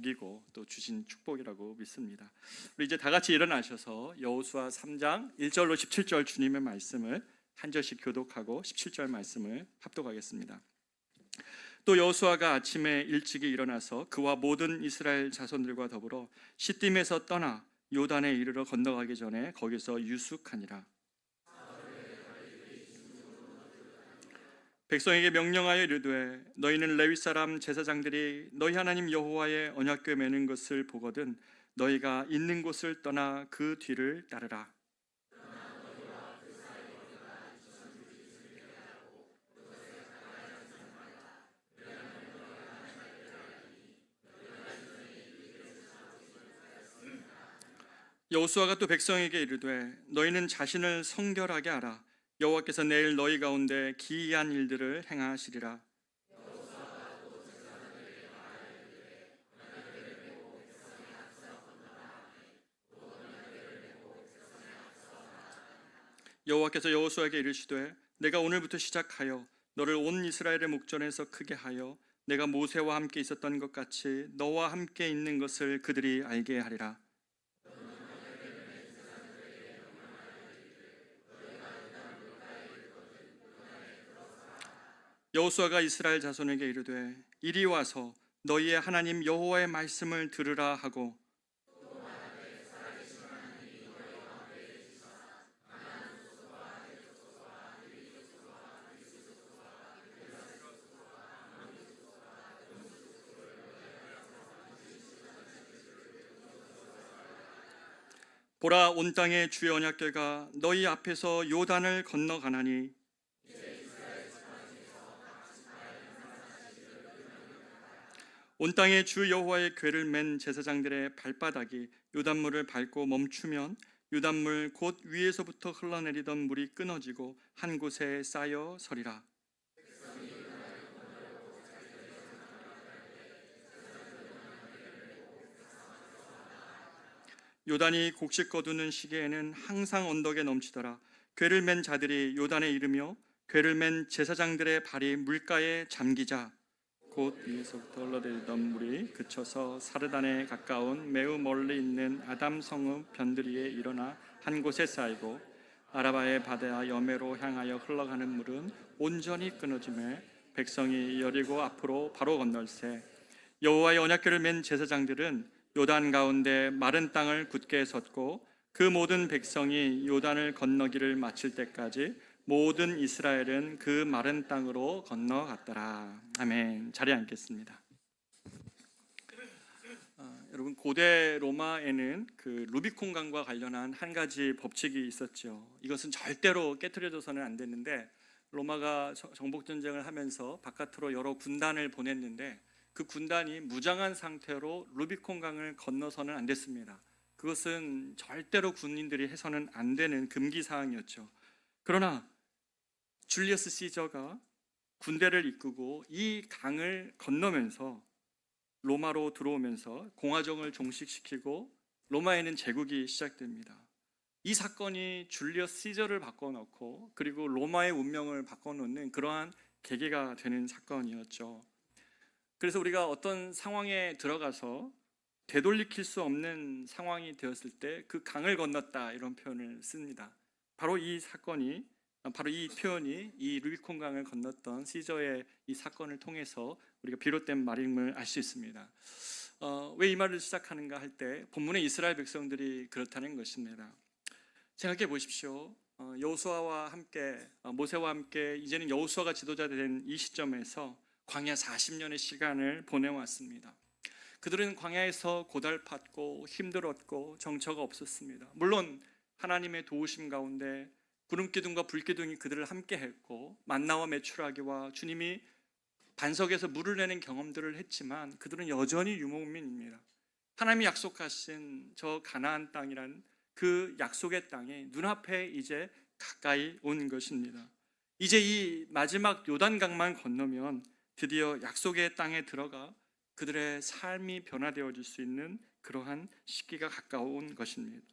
복이고 또 주신 축복이라고 믿습니다. 우리 이제 다 같이 일어나셔서 여호수아 3장 1절로 17절 주님의 말씀을 한 절씩 교독하고 17절 말씀을 합독하겠습니다. 또 여호수아가 아침에 일찍이 일어나서 그와 모든 이스라엘 자손들과 더불어 시딤에서 떠나 요단에 이르러 건너가기 전에 거기서 유숙하니라. 백성에게 명령하여 이르되 너희는 레위 사람 제사장들이 너희 하나님 여호와의 언약궤 매는 것을 보거든 너희가 있는 곳을 떠나 그 뒤를 따르라. 여호수아가 또 백성에게 이르되 너희는 자신을 성결하게 하라. 여호와께서 내일 너희 가운데 기이한 일들을 행하시리라. 여호와께서 여호수아에게 이르시되 내가 오늘부터 시작하여 너를 온 이스라엘의 목전에서 크게 하여 내가 모세와 함께 있었던 것 같이 너와 함께 있는 것을 그들이 알게 하리라. 여호수아가 이스라엘 자손에게 이르되 이리 와서 너희의 하나님 여호와의 말씀을 들으라 하고 보라 온 땅의 주의 언약궤가 너희 앞에서 요단을 건너가나니 온 땅에 주 여호와의 궤를 맨 제사장들의 발바닥이 요단물을 밟고 멈추면 요단물 곧 위에서부터 흘러내리던 물이 끊어지고 한 곳에 쌓여 서리라. 요단이 곡식 거두는 시기에는 항상 언덕에 넘치더라. 궤를 맨 자들이 요단에 이르며 궤를 맨 제사장들의 발이 물가에 잠기자 곧 위에서부터 흘러내리던 물이 그쳐서 사르단에 가까운 매우 멀리 있는 아담 성읍 변두리에 일어나 한 곳에 쌓이고 아라바의 바다 여매로 향하여 흘러가는 물은 온전히 끊어지매 백성이 여리고 앞으로 바로 건널세. 여호와의 언약궤를 맨 제사장들은 요단 가운데 마른 땅을 굳게 섰고 그 모든 백성이 요단을 건너기를 마칠 때까지 모든 이스라엘은 그 마른 땅으로 건너갔더라. 아멘. 자리에 앉겠습니다. 여러분 고대 로마에는 그 루비콘강과 관련한 한 가지 법칙이 있었죠. 이것은 절대로 깨트려져서는 안 됐는데 로마가 정복 전쟁을 하면서 바깥으로 여러 군단을 보냈는데 그 군단이 무장한 상태로 루비콘강을 건너서는 안 됐습니다. 그것은 절대로 군인들이 해서는 안 되는 금기 사항이었죠. 그러나 줄리어스 시저가 군대를 이끌고 이 강을 건너면서 로마로 들어오면서 공화정을 종식시키고 로마에는 제국이 시작됩니다. 이 사건이 줄리어스 시저를 바꿔놓고 그리고 로마의 운명을 바꿔놓는 그러한 계기가 되는 사건이었죠. 그래서 우리가 어떤 상황에 들어가서 되돌이킬 수 없는 상황이 되었을 때 그 강을 건넜다 이런 표현을 씁니다. 바로 이 표현이 이 루비콘강을 건넜던 시저의 이 사건을 통해서 우리가 비롯된 말임을 알 수 있습니다. 왜 이 말을 시작하는가 할 때 본문의 이스라엘 백성들이 그렇다는 것입니다. 생각해 보십시오. 여호수아와 함께 모세와 함께 이제는 여호수아가 지도자 된 이 시점에서 광야 40년의 시간을 보내왔습니다. 그들은 광야에서 고달팠고 힘들었고 정처가 없었습니다. 물론 하나님의 도우심 가운데 구름기둥과 불기둥이 그들을 함께 했고 만나와 메추라기와 주님이 반석에서 물을 내는 경험들을 했지만 그들은 여전히 유목민입니다. 하나님이 약속하신 저 가나안 땅이란 그 약속의 땅에 눈앞에 이제 가까이 온 것입니다. 이제 이 마지막 요단강만 건너면 드디어 약속의 땅에 들어가 그들의 삶이 변화되어질 수 있는 그러한 시기가 가까운 것입니다.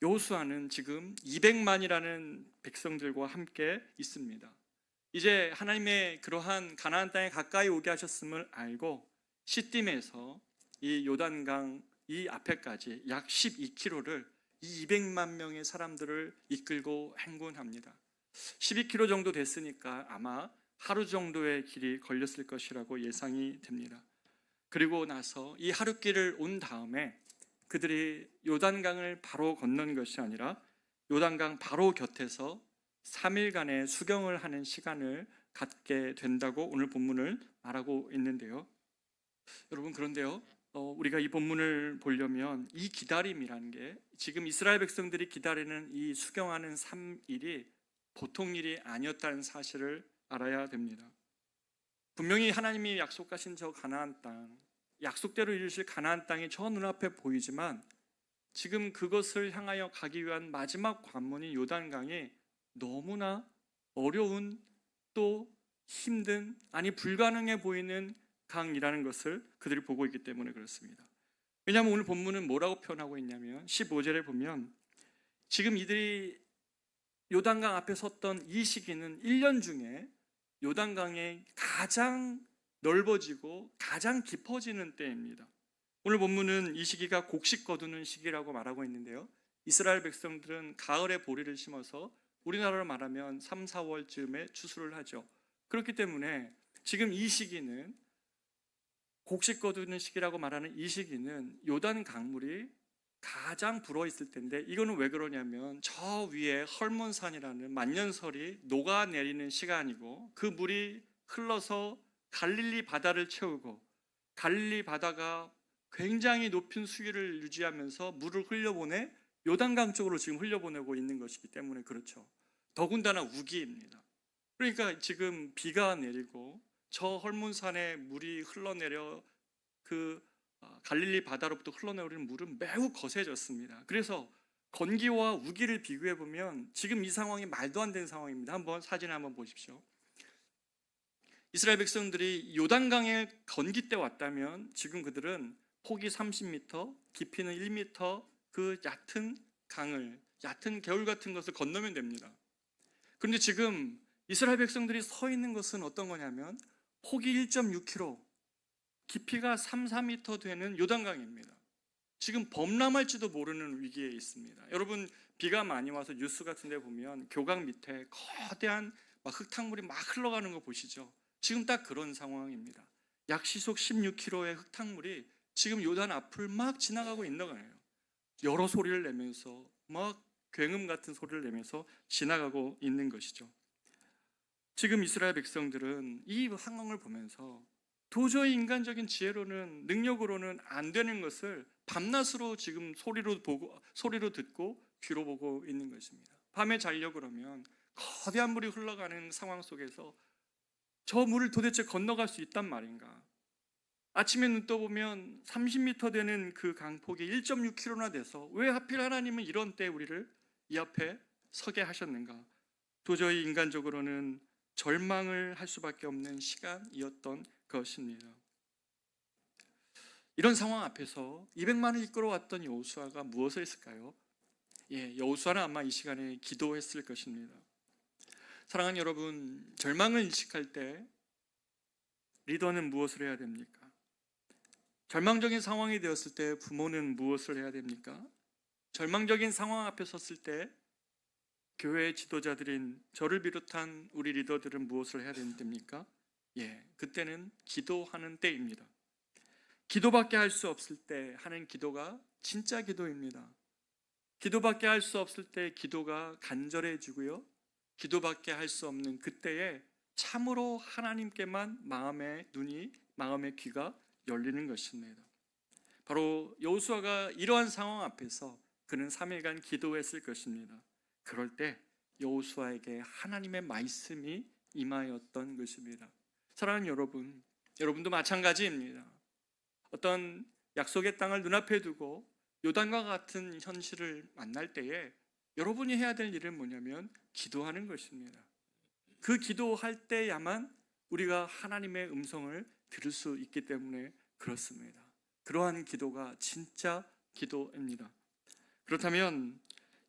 여호수아는 지금 200만이라는 백성들과 함께 있습니다. 이제 하나님의 그러한 가나안 땅에 가까이 오게 하셨음을 알고 시딤에서 이 요단강 이 앞에까지 약 12km를 200만 명의 사람들을 이끌고 행군합니다. 12km 정도 됐으니까 아마 하루 정도의 길이 걸렸을 것이라고 예상이 됩니다. 그리고 나서 이 하루길을 온 다음에 그들이 요단강을 바로 건넌 것이 아니라 요단강 바로 곁에서 3일간의 수경을 하는 시간을 갖게 된다고 오늘 본문을 말하고 있는데요. 여러분, 그런데요, 우리가 이 본문을 보려면 이 기다림이라는 게, 지금 이스라엘 백성들이 기다리는 이 수경하는 3일이 보통 일이 아니었다는 사실을 알아야 됩니다. 분명히 하나님이 약속하신 저 가나안 땅, 약속대로 이루실 가나안 땅이 저 눈앞에 보이지만 지금 그것을 향하여 가기 위한 마지막 관문인 요단강이 너무나 어려운, 또 힘든, 아니 불가능해 보이는 강이라는 것을 그들이 보고 있기 때문에 그렇습니다. 왜냐하면 오늘 본문은 뭐라고 표현하고 있냐면 15절에 보면 지금 이들이 요단강 앞에 섰던 이 시기는 1년 중에 요단강이 가장 넓어지고 가장 깊어지는 때입니다. 오늘 본문은 이 시기가 곡식 거두는 시기라고 말하고 있는데요, 이스라엘 백성들은 가을에 보리를 심어서 우리나라로 말하면 3, 4월쯤에 추수를 하죠. 그렇기 때문에 지금 이 시기는, 곡식 거두는 시기라고 말하는 이 시기는 요단 강물이 가장 불어있을 텐데, 이거는 왜 그러냐면 저 위에 헐몬산이라는 만년설이 녹아내리는 시간이고 그 물이 흘러서 갈릴리 바다를 채우고, 갈릴리 바다가 굉장히 높은 수위를 유지하면서 물을 흘려보내 요단강 쪽으로 지금 흘려보내고 있는 것이기 때문에 그렇죠. 더군다나 우기입니다. 그러니까 지금 비가 내리고 저 헐몬산에 물이 흘러내려 그 갈릴리 바다로부터 흘러내리는 물은 매우 거세졌습니다. 그래서 건기와 우기를 비교해 보면 지금 이 상황이 말도 안 되는 상황입니다. 한번 사진 한번 보십시오. 이스라엘 백성들이 요단강에 건기 때 왔다면 지금 그들은 폭이 30m, 깊이는 1m 그 얕은 강을, 얕은 개울 같은 것을 건너면 됩니다. 그런데 지금 이스라엘 백성들이 서 있는 것은 어떤 거냐면 폭이 1.6km, 깊이가 3, 4m 되는 요단강입니다. 지금 범람할지도 모르는 위기에 있습니다. 여러분, 비가 많이 와서 뉴스 같은 데 보면 교각 밑에 거대한 흙탕물이 막 흘러가는 거 보시죠? 지금 딱 그런 상황입니다. 약 시속 16km의 흙탕물이 지금 요단 앞을 막 지나가고 있는 거예요. 여러 소리를 내면서, 막 굉음 같은 소리를 내면서 지나가고 있는 것이죠. 지금 이스라엘 백성들은 이 상황을 보면서 도저히 인간적인 지혜로는, 능력으로는 안 되는 것을 밤낮으로 지금 소리로 듣고 귀로 보고 있는 것입니다. 밤에 자려고 그러면 거대한 물이 흘러가는 상황 속에서 저 물을 도대체 건너갈 수 있단 말인가? 아침에 눈 떠보면 30m 되는 그 강폭이 1.6km나 돼서 왜 하필 하나님은 이런 때 우리를 이 앞에 서게 하셨는가? 도저히 인간적으로는 절망을 할 수밖에 없는 시간이었던 것입니다. 이런 상황 앞에서 200만을 이끌어왔던 여호수아가 무엇을 했을까요? 여호수아는 아마 이 시간에 기도했을 것입니다. 사랑하는 여러분, 절망을 인식할 때 리더는 무엇을 해야 됩니까? 절망적인 상황이 되었을 때 부모는 무엇을 해야 됩니까? 절망적인 상황 앞에 섰을 때 교회의 지도자들인 저를 비롯한 우리 리더들은 무엇을 해야 됩니까? 그때는 기도하는 때입니다. 기도밖에 할 수 없을 때 하는 기도가 진짜 기도입니다. 기도밖에 할 수 없을 때 기도가 간절해지고요, 기도밖에 할 수 없는 그때에 참으로 하나님께만 마음의 눈이, 마음의 귀가 열리는 것입니다. 바로 여호수아가 이러한 상황 앞에서 그는 3일간 기도했을 것입니다. 그럴 때 여호수아에게 하나님의 말씀이 임하였던 것입니다. 사랑하는 여러분, 여러분도 마찬가지입니다. 어떤 약속의 땅을 눈앞에 두고 요단과 같은 현실을 만날 때에 여러분이 해야 될 일은 뭐냐면 기도하는 것입니다. 그 기도할 때야만 우리가 하나님의 음성을 들을 수 있기 때문에 그렇습니다. 그러한 기도가 진짜 기도입니다. 그렇다면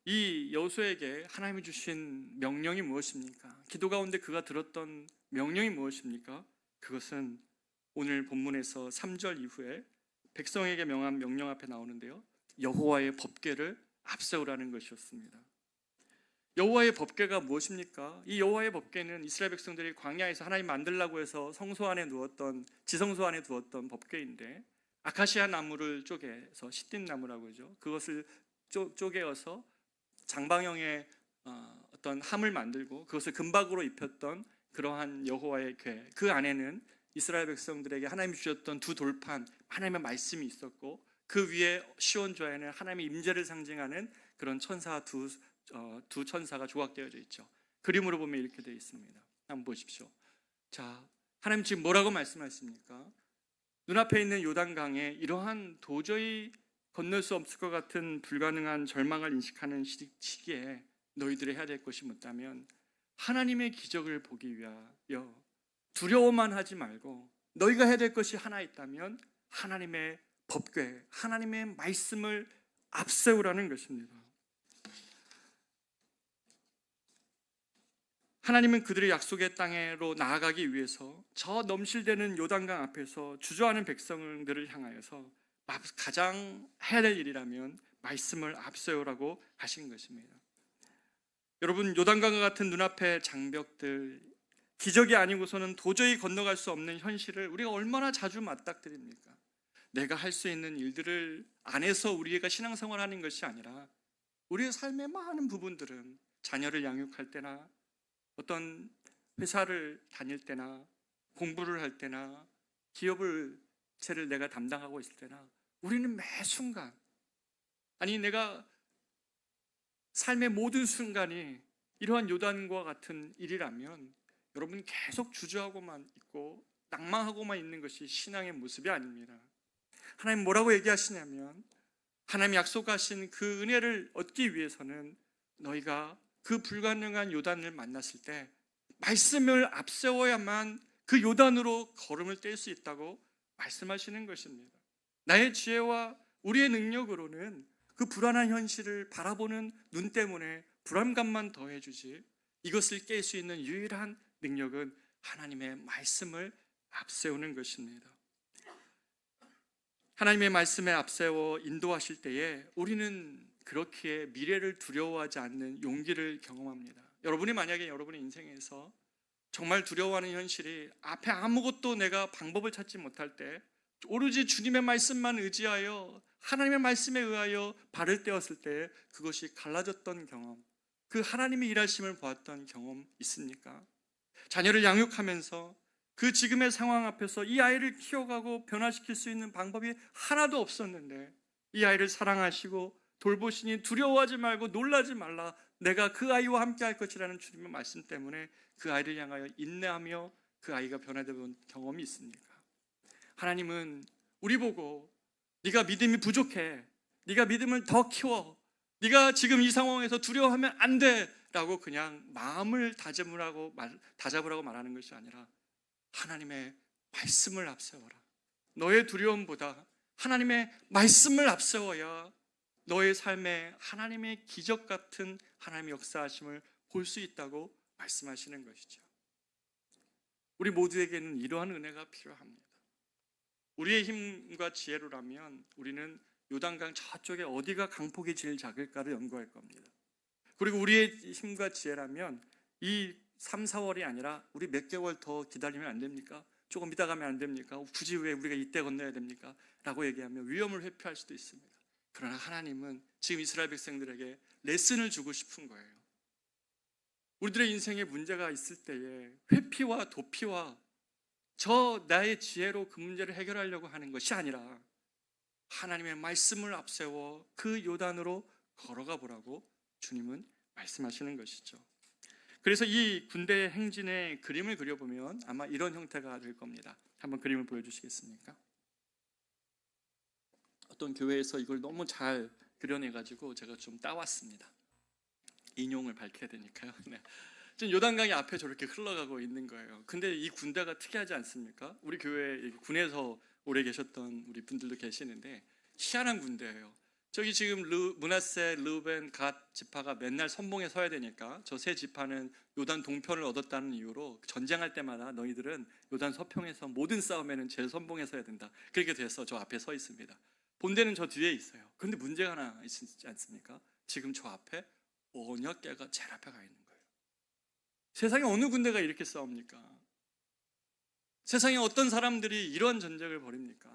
이 여호수아에게 하나님이 주신 명령이 무엇입니까? 기도 가운데 그가 들었던 명령이 무엇입니까? 그것은 오늘 본문에서 3절 이후에 백성에게 명한 명령 앞에 나오는데요. 여호와의 법궤를 앞세우라는 것이었습니다. 여호와의 법궤가 무엇입니까? 이 여호와의 법궤는 이스라엘 백성들이 광야에서 하나님 만들라고 해서 성소 안에 누웠던, 지성소 안에 두었던 법궤인데, 아카시아 나무를 쪼개서, 시띠 나무라고 하죠. 그것을 쪼개어서 장방형의 어떤 함을 만들고 그것을 금박으로 입혔던 그러한 여호와의 궤, 그 안에는 이스라엘 백성들에게 하나님이 주셨던 두 돌판, 하나님의 말씀이 있었고, 그 위에 시온좌에는 하나님의 임재를 상징하는 그런 천사 두 천사가 조각되어져 있죠. 그림으로 보면 이렇게 되어 있습니다. 한번 보십시오. 자, 하나님 지금 뭐라고 말씀하십니까? 눈앞에 있는 요단강에 이러한 도저히 건널 수 없을 것 같은 불가능한 절망을 인식하는 시기에 너희들이 해야 될 것이 뭐냐면, 하나님의 기적을 보기 위하여 두려워만 하지 말고 너희가 해야 될 것이 하나 있다면 하나님의 법궤, 하나님의 말씀을 앞세우라는 것입니다. 하나님은 그들의 약속의 땅으로 나아가기 위해서 저 넘실대는 요단강 앞에서 주저하는 백성들을 향하여서 가장 해야 될 일이라면 말씀을 앞세우라고 하신 것입니다. 여러분, 요단강과 같은 눈앞의 장벽들, 기적이 아니고서는 도저히 건너갈 수 없는 현실을 우리가 얼마나 자주 맞닥뜨립니까? 내가 할 수 있는 일들을 안에서 우리가 신앙생활하는 것이 아니라 우리의 삶의 많은 부분들은 자녀를 양육할 때나 어떤 회사를 다닐 때나 공부를 할 때나 기업을 내가 담당하고 있을 때나 우리는 매 순간, 아니 내가 삶의 모든 순간이 이러한 요단과 같은 일이라면 여러분 계속 주저하고만 있고 낭망하고만 있는 것이 신앙의 모습이 아닙니다. 하나님 뭐라고 얘기하시냐면, 하나님 약속하신 그 은혜를 얻기 위해서는 너희가 그 불가능한 요단을 만났을 때 말씀을 앞세워야만 그 요단으로 걸음을 뗄 수 있다고 말씀하시는 것입니다. 나의 지혜와 우리의 능력으로는 그 불안한 현실을 바라보는 눈 때문에 불안감만 더해주지, 이것을 깰 수 있는 유일한 능력은 하나님의 말씀을 앞세우는 것입니다. 하나님의 말씀에 앞세워 인도하실 때에 우리는 그렇게 미래를 두려워하지 않는 용기를 경험합니다. 여러분이 만약에 여러분의 인생에서 정말 두려워하는 현실이 앞에 아무것도 내가 방법을 찾지 못할 때 오로지 주님의 말씀만 의지하여 하나님의 말씀에 의하여 발을 떼었을 때 그것이 갈라졌던 경험, 그 하나님의 일하심을 보았던 경험 있습니까? 자녀를 양육하면서 그 지금의 상황 앞에서 이 아이를 키워가고 변화시킬 수 있는 방법이 하나도 없었는데 이 아이를 사랑하시고 돌보시니 두려워하지 말고 놀라지 말라, 내가 그 아이와 함께 할 것이라는 주님의 말씀 때문에 그 아이를 향하여 인내하며 그 아이가 변화되는 경험이 있습니까? 하나님은 우리 보고 네가 믿음이 부족해, 네가 믿음을 더 키워, 네가 지금 이 상황에서 두려워하면 안 돼 라고 그냥 마음을 다잡으라고 말하는 것이 아니라 하나님의 말씀을 앞세워라. 너의 두려움보다 하나님의 말씀을 앞세워야 너의 삶에 하나님의 기적 같은 하나님의 역사하심을 볼 수 있다고 말씀하시는 것이죠. 우리 모두에게는 이러한 은혜가 필요합니다. 우리의 힘과 지혜로라면 우리는 요단강 저쪽에 어디가 강폭이 제일 작을까를 연구할 겁니다. 그리고 우리의 힘과 지혜라면 이 3, 4월이 아니라 우리 몇 개월 더 기다리면 안 됩니까? 조금 이따 가면 안 됩니까? 굳이 왜 우리가 이때 건너야 됩니까? 라고 얘기하면 위험을 회피할 수도 있습니다. 그러나 하나님은 지금 이스라엘 백성들에게 레슨을 주고 싶은 거예요. 우리들의 인생에 문제가 있을 때에 회피와 도피와 저 나의 지혜로 그 문제를 해결하려고 하는 것이 아니라 하나님의 말씀을 앞세워 그 요단으로 걸어가 보라고 주님은 말씀하시는 것이죠. 그래서 이 군대의 행진의 그림을 그려보면 아마 이런 형태가 될 겁니다. 한번 그림을 보여주시겠습니까? 어떤 교회에서 이걸 너무 잘 그려내가지고 제가 좀 따왔습니다. 인용을 밝혀야 되니까요. 네. 지금 요단강이 앞에 저렇게 흘러가고 있는 거예요. 근데 이 군대가 특이하지 않습니까? 우리 교회 군에서 오래 계셨던 우리 분들도 계시는데 희한한 군대예요. 저기 지금 므낫세, 르우벤, 갓 지파가 맨날 선봉에 서야 되니까 저 세 지파는 요단 동편을 얻었다는 이유로 전쟁할 때마다 너희들은 요단 서평에서 모든 싸움에는 제일 선봉에 서야 된다. 그렇게 돼서 저 앞에 서 있습니다. 본대는 저 뒤에 있어요. 그런데 문제가 하나 있지 않습니까? 지금 저 앞에 언약궤가 제일 앞에 가 있는 거예요. 세상에 어느 군대가 이렇게 싸웁니까? 세상에 어떤 사람들이 이런 전쟁을 벌입니까?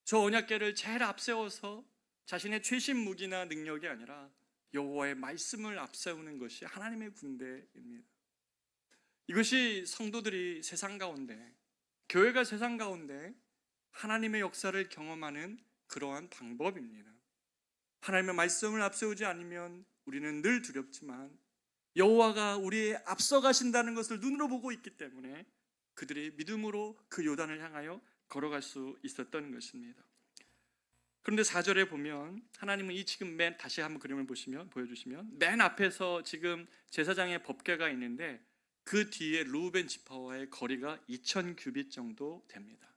저 언약궤를 제일 앞세워서 자신의 최신 무기나 능력이 아니라 여호와의 말씀을 앞세우는 것이 하나님의 군대입니다. 이것이 성도들이 세상 가운데, 교회가 세상 가운데 하나님의 역사를 경험하는 그러한 방법입니다. 하나님의 말씀을 앞세우지 않으면 우리는 늘 두렵지만 여호와가 우리의 앞서가신다는 것을 눈으로 보고 있기 때문에 그들이 믿음으로 그 요단을 향하여 걸어갈 수 있었던 것입니다. 그런데 4절에 보면 하나님은 이 지금 다시 한번 그림을 보여주시면 맨 앞에서 지금 제사장의 법궤가 있는데 그 뒤에 르우벤 지파와의 거리가 2000규빗 정도 됩니다.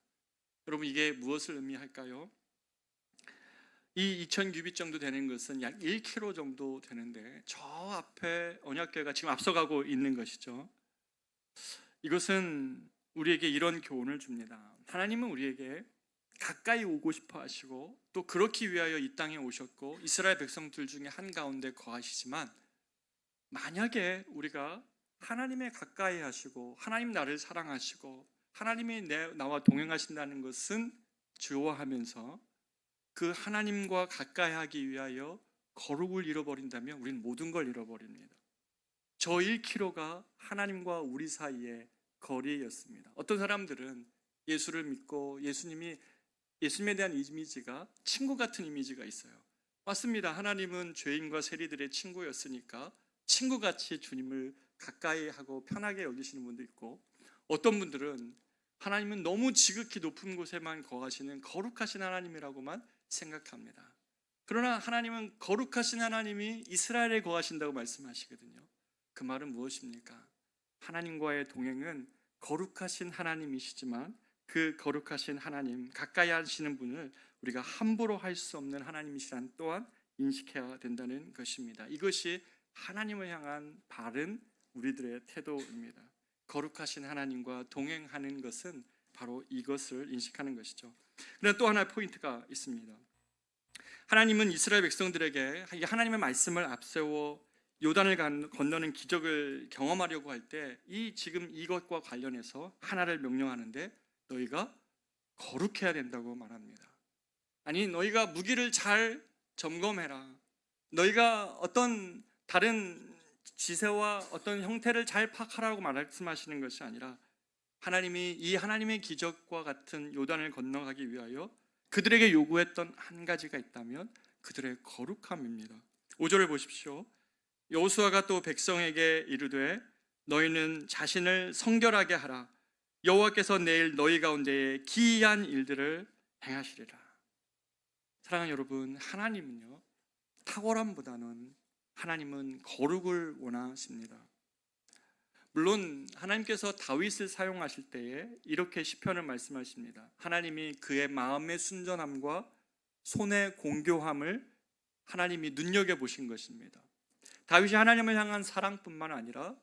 여러분 이게 무엇을 의미할까요? 이 2000규빗 정도 되는 것은 약 1km 정도 되는데 저 앞에 언약궤가 지금 앞서가고 있는 것이죠. 이것은 우리에게 이런 교훈을 줍니다. 하나님은 우리에게 가까이 오고 싶어 하시고 또 그렇기 위하여 이 땅에 오셨고 이스라엘 백성들 중에 한가운데 거하시지만 만약에 우리가 하나님의 가까이 하시고 하나님 나를 사랑하시고 하나님이 나와 동행하신다는 것은 주어하면서 그 하나님과 가까이 하기 위하여 거룩을 잃어버린다면 우리는 모든 걸 잃어버립니다. 저 1km가 하나님과 우리 사이의 거리였습니다. 어떤 사람들은 예수를 믿고 예수님에 대한 이미지가 친구 같은 이미지가 있어요. 맞습니다. 하나님은 죄인과 세리들의 친구였으니까 친구같이 주님을 가까이 하고 편하게 여기시는 분도 있고 어떤 분들은 하나님은 너무 지극히 높은 곳에만 거하시는 거룩하신 하나님이라고만 생각합니다. 그러나 하나님은 거룩하신 하나님이 이스라엘에 거하신다고 말씀하시거든요. 그 말은 무엇입니까? 하나님과의 동행은 거룩하신 하나님이시지만 그 거룩하신 하나님, 가까이 하시는 분을 우리가 함부로 할 수 없는 하나님이시란 또한 인식해야 된다는 것입니다. 이것이 하나님을 향한 바른 우리들의 태도입니다. 거룩하신 하나님과 동행하는 것은 바로 이것을 인식하는 것이죠. 그러나 또 하나의 포인트가 있습니다. 하나님은 이스라엘 백성들에게 하나님의 말씀을 앞세워 요단을 건너는 기적을 경험하려고 할 때 지금 이것과 관련해서 하나를 명령하는데 너희가 거룩해야 된다고 말합니다. 아니 너희가 무기를 잘 점검해라. 너희가 어떤 다른 지세와 어떤 형태를 잘 파악하라고 말씀하시는 것이 아니라 하나님이 이 하나님의 기적과 같은 요단을 건너가기 위하여 그들에게 요구했던 한 가지가 있다면 그들의 거룩함입니다. 5절을 보십시오. 여호수아가 또 백성에게 이르되 너희는 자신을 성결하게 하라. 여호와께서 내일 너희 가운데에 기이한 일들을 행하시리라. 사랑하는 여러분, 하나님은요 탁월함보다는 하나님은 거룩을 원하십니다. 물론 하나님께서 다윗을 사용하실 때에 이렇게 시편을 말씀하십니다. 하나님이 그의 마음의 순전함과 손의 공교함을 하나님이 눈여겨보신 것입니다. 다윗이 하나님을 향한 사랑뿐만 아니라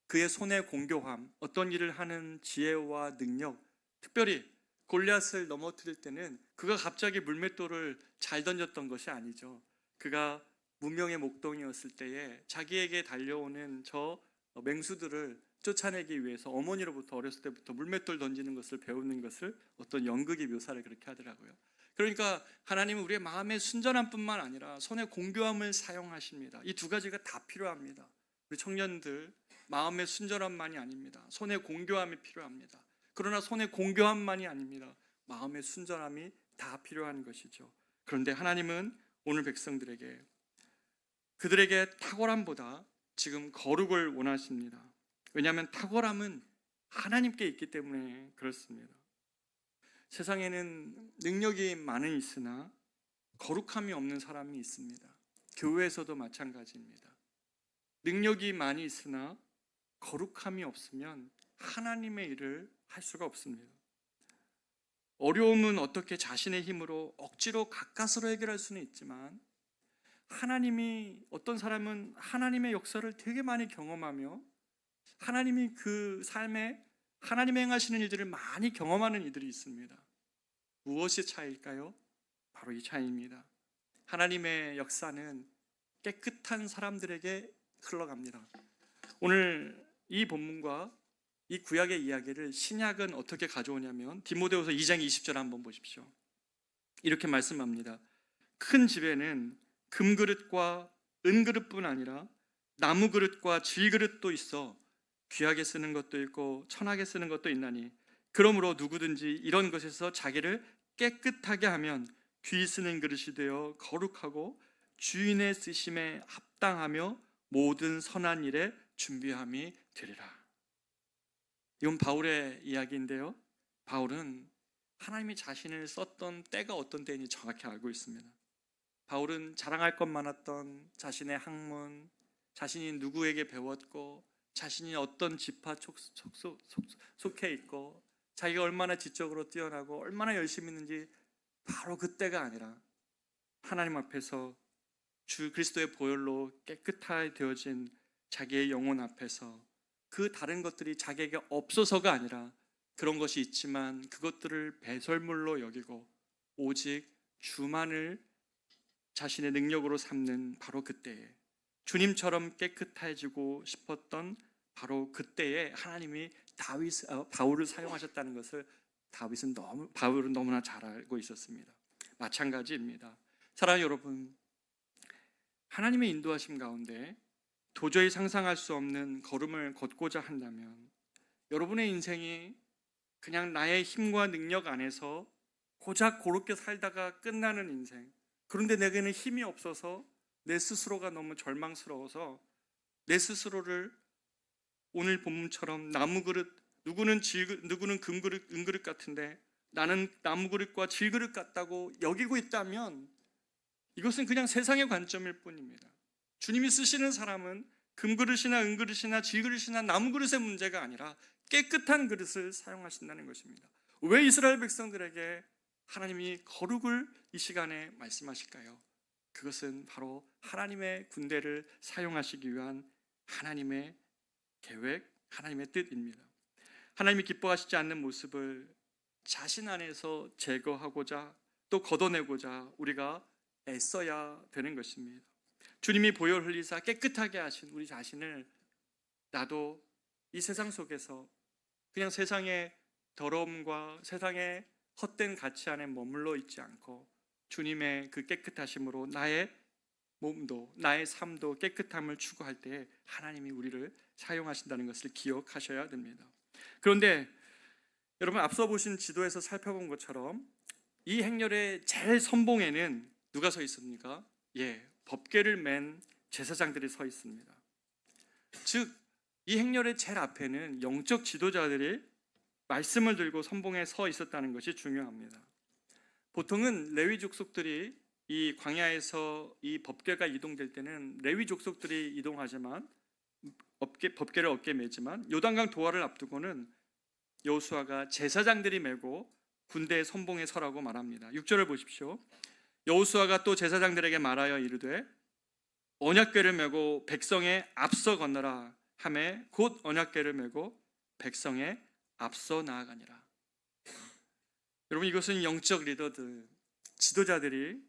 그의 손의 공교함, 어떤 일을 하는 지혜와 능력, 특별히 골리앗을 넘어뜨릴 때는 그가 갑자기 물맷돌을 잘 던졌던 것이 아니죠. 그가 무명의 목동이었을 때에 자기에게 달려오는 저 맹수들을 쫓아내기 위해서 어머니로부터 어렸을 때부터 물맷돌 던지는 것을 배우는 것을 어떤 연극의 묘사를 그렇게 하더라고요. 그러니까 하나님은 우리의 마음의 순전함뿐만 아니라 손의 공교함을 사용하십니다. 이 두 가지가 다 필요합니다. 우리 청년들 마음의 순전함만이 아닙니다. 손의 공교함이 필요합니다. 그러나 손의 공교함만이 아닙니다. 마음의 순전함이 다 필요한 것이죠. 그런데 하나님은 오늘 백성들에게 그들에게 탁월함보다 지금 거룩을 원하십니다. 왜냐하면 탁월함은 하나님께 있기 때문에 그렇습니다. 세상에는 능력이 많이 있으나 거룩함이 없는 사람이 있습니다. 교회에서도 마찬가지입니다. 능력이 많이 있으나 거룩함이 없으면 하나님의 일을 할 수가 없습니다. 어려움은 어떻게 자신의 힘으로 억지로 가까스로 해결할 수는 있지만, 하나님이, 어떤 사람은 하나님의 역사를 되게 많이 경험하며 하나님이 그 삶에 하나님이 행하시는 일들을 많이 경험하는 이들이 있습니다. 무엇이 차이일까요? 바로 이 차이입니다. 하나님의 역사는 깨끗한 사람들에게 흘러갑니다. 오늘 이 본문과 이 구약의 이야기를 신약은 어떻게 가져오냐면, 디모데후서 2장 20절 한번 보십시오. 이렇게 말씀합니다. 큰 집에는 금그릇과 은그릇뿐 아니라 나무그릇과 질그릇도 있어 귀하게 쓰는 것도 있고 천하게 쓰는 것도 있나니, 그러므로 누구든지 이런 것에서 자기를 깨끗하게 하면 귀 쓰는 그릇이 되어 거룩하고 주인의 쓰심에 합당하며 모든 선한 일에 준비함이 되리라. 이건 바울의 이야기인데요, 바울은 하나님이 자신을 썼던 때가 어떤 때인지 정확히 알고 있습니다. 바울은 자랑할 것 많았던 자신의 학문, 자신이 누구에게 배웠고, 자신이 어떤 지파 속해 있고, 자기가 얼마나 지적으로 뛰어나고 얼마나 열심히 있는지 바로 그때가 아니라 하나님 앞에서 주 그리스도의 보혈로 깨끗하게 되어진 자기의 영혼 앞에서 그 다른 것들이 자기에게 없어서가 아니라, 그런 것이 있지만 그것들을 배설물로 여기고 오직 주만을 자신의 능력으로 삼는 바로 그때에, 주님처럼 깨끗해지고 싶었던 바로 그때에 하나님이 바울을 사용하셨다는 것을 바울은 너무나 잘 알고 있었습니다. 마찬가지입니다. 사랑하는 여러분, 하나님의 인도하심 가운데 도저히 상상할 수 없는 걸음을 걷고자 한다면, 여러분의 인생이 그냥 나의 힘과 능력 안에서 고작 그렇게 살다가 끝나는 인생, 그런데 내게는 힘이 없어서 내 스스로가 너무 절망스러워서 내 스스로를 오늘 본문처럼 나무그릇, 누구는 금그릇, 은그릇 같은데 나는 나무그릇과 질그릇 같다고 여기고 있다면, 이것은 그냥 세상의 관점일 뿐입니다. 주님이 쓰시는 사람은 금그릇이나 은그릇이나 질그릇이나 나무그릇의 문제가 아니라 깨끗한 그릇을 사용하신다는 것입니다. 왜 이스라엘 백성들에게 하나님이 거룩을 이 시간에 말씀하실까요? 그것은 바로 하나님의 군대를 사용하시기 위한 하나님의 계획, 하나님의 뜻입니다. 하나님이 기뻐하시지 않는 모습을 자신 안에서 제거하고자 또 걷어내고자 우리가 애써야 되는 것입니다. 주님이 보혈 흘리사 깨끗하게 하신 우리 자신을, 나도 이 세상 속에서 그냥 세상의 더러움과 세상의 헛된 가치 안에 머물러 있지 않고 주님의 그 깨끗하심으로 나의 몸도 나의 삶도 깨끗함을 추구할 때 하나님이 우리를 사용하신다는 것을 기억하셔야 됩니다. 그런데 여러분, 앞서 보신 지도에서 살펴본 것처럼 이 행렬의 제일 선봉에는 누가 서 있습니까? 법궤를 맨 제사장들이 서 있습니다. 즉, 이 행렬의 제일 앞에는 영적 지도자들이 말씀을 들고 선봉에 서 있었다는 것이 중요합니다. 보통은 레위 족속들이 이 광야에서 이 법궤가 이동될 때는 레위 족속들이 이동하지만 법궤를 어깨에 메지만 요단강 도하를 앞두고는 여호수아가 제사장들이 메고 군대의 선봉에 서라고 말합니다. 6절을 보십시오. 여호수아가 또 제사장들에게 말하여 이르되 언약궤를 메고 백성에 앞서 건너라 하매 곧 언약궤를 메고 백성에 앞서 나아가니라. 여러분, 이것은 영적 리더들, 지도자들이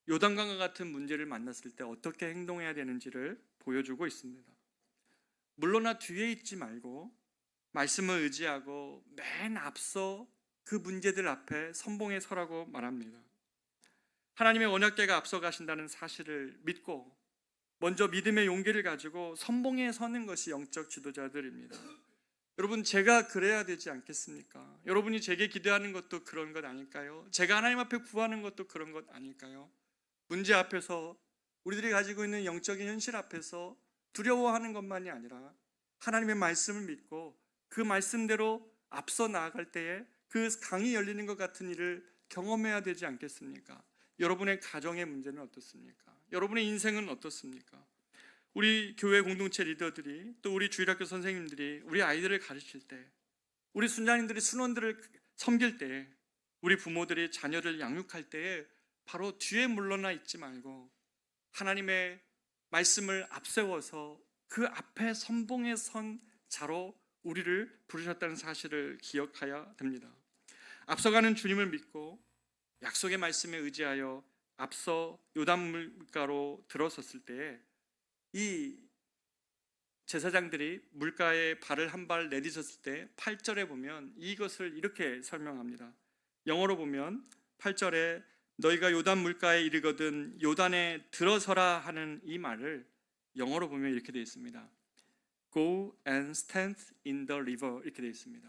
요단강과 같은 문제를 만났을 때 어떻게 행동해야 되는지를 보여주고 있습니다. 물러나 뒤에 있지 말고 말씀을 의지하고 맨 앞서 그 문제들 앞에 선봉에 서라고 말합니다. 하나님의 언약궤가 앞서 가신다는 사실을 믿고 먼저 믿음의 용기를 가지고 선봉에 서는 것이 영적 지도자들입니다. 여러분, 제가 그래야 되지 않겠습니까? 여러분이 제게 기대하는 것도 그런 것 아닐까요? 제가 하나님 앞에 구하는 것도 그런 것 아닐까요? 문제 앞에서, 우리들이 가지고 있는 영적인 현실 앞에서 두려워하는 것만이 아니라 하나님의 말씀을 믿고 그 말씀대로 앞서 나아갈 때에 그 강이 열리는 것 같은 일을 경험해야 되지 않겠습니까? 여러분의 가정의 문제는 어떻습니까? 여러분의 인생은 어떻습니까? 우리 교회 공동체 리더들이, 또 우리 주일학교 선생님들이 우리 아이들을 가르칠 때, 우리 순장님들이 순원들을 섬길 때 우리 부모들이 자녀를 양육할 때에 바로 뒤에 물러나 있지 말고 하나님의 말씀을 앞세워서 그 앞에 선봉에 선 자로 우리를 부르셨다는 사실을 기억해야 됩니다. 앞서가는 주님을 믿고 약속의 말씀에 의지하여 앞서 요단물가로 들어섰을 때에 이 제사장들이 물가에 발을 한 발 내딛었을 때 8절에 보면 이것을 이렇게 설명합니다. 영어로 보면 8절에 너희가 요단 물가에 이르거든 요단에 들어서라 하는 이 말을 영어로 보면 이렇게 되어 있습니다. Go and stand in the river 이렇게 되어 있습니다.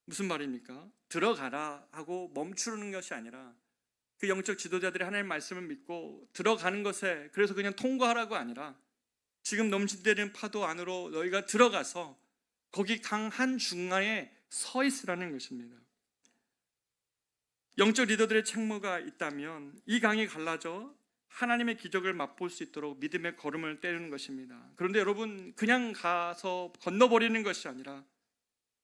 무슨 말입니까? 들어가라 하고 멈추는 것이 아니라 그 영적 지도자들이 하나님의 말씀을 믿고 들어가는 것에 그래서 그냥 통과하라고 아니라 지금 넘치대는 파도 안으로 너희가 들어가서 거기 강 한 중간에 서 있으라는 것입니다. 영적 리더들의 책무가 있다면 이 강이 갈라져 하나님의 기적을 맛볼 수 있도록 믿음의 걸음을 떼는 것입니다. 그런데 여러분 그냥 가서 건너버리는 것이 아니라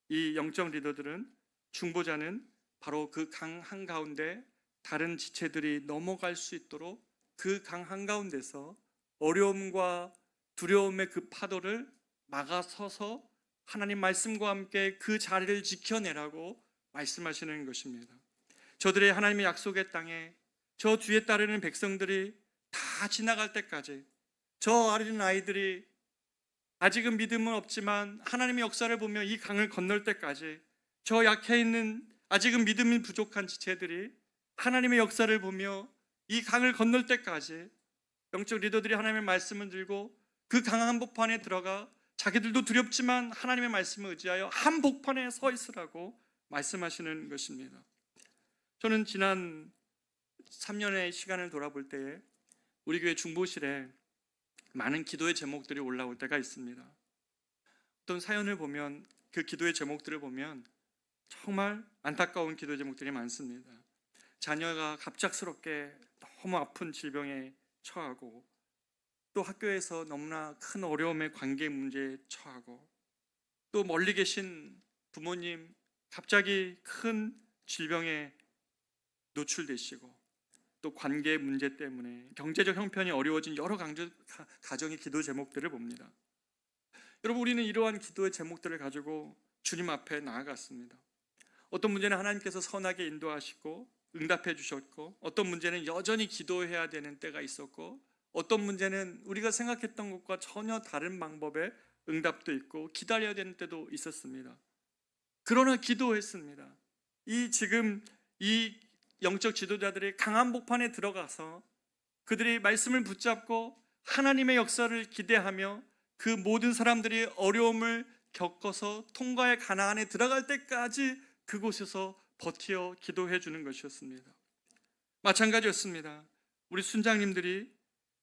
이 영적 리더들은 중보자는 바로 그 강 한가운데 다른 지체들이 넘어갈 수 있도록 그 강 한가운데서 어려움과 두려움의 그 파도를 막아서서 하나님 말씀과 함께 그 자리를 지켜내라고 말씀하시는 것입니다. 저들의 하나님의 약속의 땅에 저 뒤에 따르는 백성들이 다 지나갈 때까지 저 어린 아이들이 아직은 믿음은 없지만 하나님의 역사를 보며 이 강을 건널 때까지 저 약해 있는 아직은 믿음이 부족한 지체들이 하나님의 역사를 보며 이 강을 건널 때까지 영적 리더들이 하나님의 말씀을 들고 그 강 한복판에 들어가 자기들도 두렵지만 하나님의 말씀을 의지하여 한복판에 서 있으라고 말씀하시는 것입니다. 저는 지난 3년의 시간을 돌아볼 때에 우리 교회 중보실에 많은 기도의 제목들이 올라올 때가 있습니다. 어떤 사연을 보면 그 기도의 제목들을 보면 정말 안타까운 기도의 제목들이 많습니다. 자녀가 갑작스럽게 너무 아픈 질병에 처하고 또 학교에서 너무나 큰 어려움의 관계 문제에 처하고 또 멀리 계신 부모님 갑자기 큰 질병에 노출되시고 또 관계 문제 때문에 경제적 형편이 어려워진 여러 가정의 기도 제목들을 봅니다. 여러분 우리는 이러한 기도의 제목들을 가지고 주님 앞에 나아갔습니다. 어떤 문제는 하나님께서 선하게 인도하시고 응답해 주셨고 어떤 문제는 여전히 기도해야 되는 때가 있었고 어떤 문제는 우리가 생각했던 것과 전혀 다른 방법의 응답도 있고 기다려야 되는 때도 있었습니다. 그러나 기도했습니다. 지금 이 영적 지도자들이 강한 복판에 들어가서 그들이 말씀을 붙잡고 하나님의 역사를 기대하며 그 모든 사람들이 어려움을 겪어서 통과의 가나안에 들어갈 때까지 그곳에서 버티어 기도해 주는 것이었습니다. 마찬가지였습니다. 우리 순장님들이